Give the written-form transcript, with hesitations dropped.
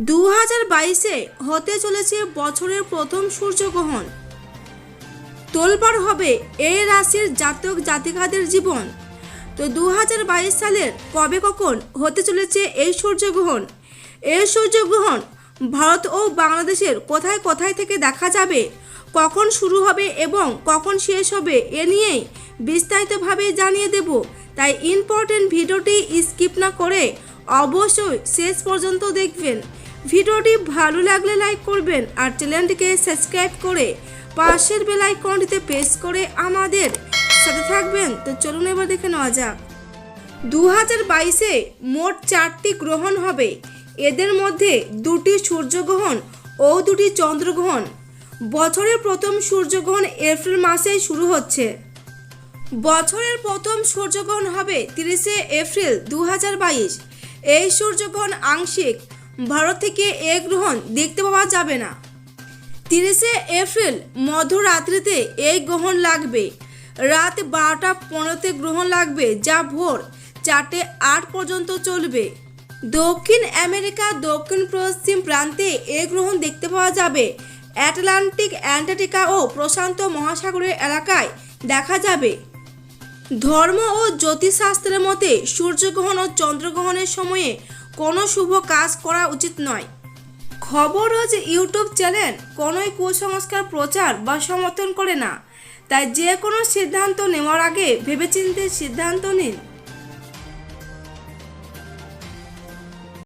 2022-এ হতে চলেছে বছরের প্রথম সূর্যগ্রহণ। তোলপাড় হবে এই রাশির জাতক জাতিকাদের জীবন। তো 2022 সালের কবে কখন হতে চলেছে এই সূর্যগ্রহণ? এই সূর্যগ্রহণ ভারত ও বাংলাদেশের কোথায় কোথায় থেকে দেখা যাবে, কখন শুরু হবে এবং কখন শেষ হবে, এ নিয়েই বিস্তারিতভাবে জানিয়ে দেব। তাই ইম্পর্টেন্ট ভিডিওটি স্কিপ না করে অবশ্যই শেষ পর্যন্ত দেখবেন। ভিডিওটি ভালো লাগলে লাইক করবেন আর চ্যানেলটিকে সাবস্ক্রাইব করে পাশের বেল আইকনটিতে প্রেস করে আমাদের সাথে থাকবেন। তো চলুন এবার দেখে নেওয়া যাক। 2022-এ মোট 4টি গ্রহণ হবে। এদের মধ্যে 2টি সূর্যগ্রহণ ও 2টি চন্দ্রগ্রহণ। বছরের প্রথম সূর্যগ্রহণ এপ্রিল মাসে শুরু হচ্ছে। বছরের প্রথম সূর্যগ্রহণ হবে 30শে এপ্রিল 2022। এই সূর্যগ্রহণ আংশিক, ভারত থেকে এই গ্রহণ দেখতে পাওয়া যাবে না। 30শে এপ্রিল মধ্যরাত্রিতে এই গ্রহণ লাগবে। রাত 12টা 15-তে গ্রহণ লাগবে, যা ভোর 4:08 পর্যন্ত চলবে। দক্ষিণ আমেরিকা দক্ষিণ পশ্চিম প্রান্তে এই গ্রহণ দেখতে পাওয়া যাবে। আটলান্টিক, অ্যান্টার্কটিকা ও প্রশান্ত মহাসাগরের এলাকায় দেখা যাবে। ধর্ম ও জ্যোতিষশাস্ত্রের মতে সূর্যগ্রহণ ও চন্দ্রগ্রহণের সময়ে কোনো শুভ কাজ করা উচিত নয়। খবর ও ইউটিউব চ্যানেল কোনোই কুসংস্কার প্রচার বা সমর্থন করে না, তাই যে কোনো সিদ্ধান্ত নেওয়ার আগে ভেবেচিন্তে সিদ্ধান্ত নিন।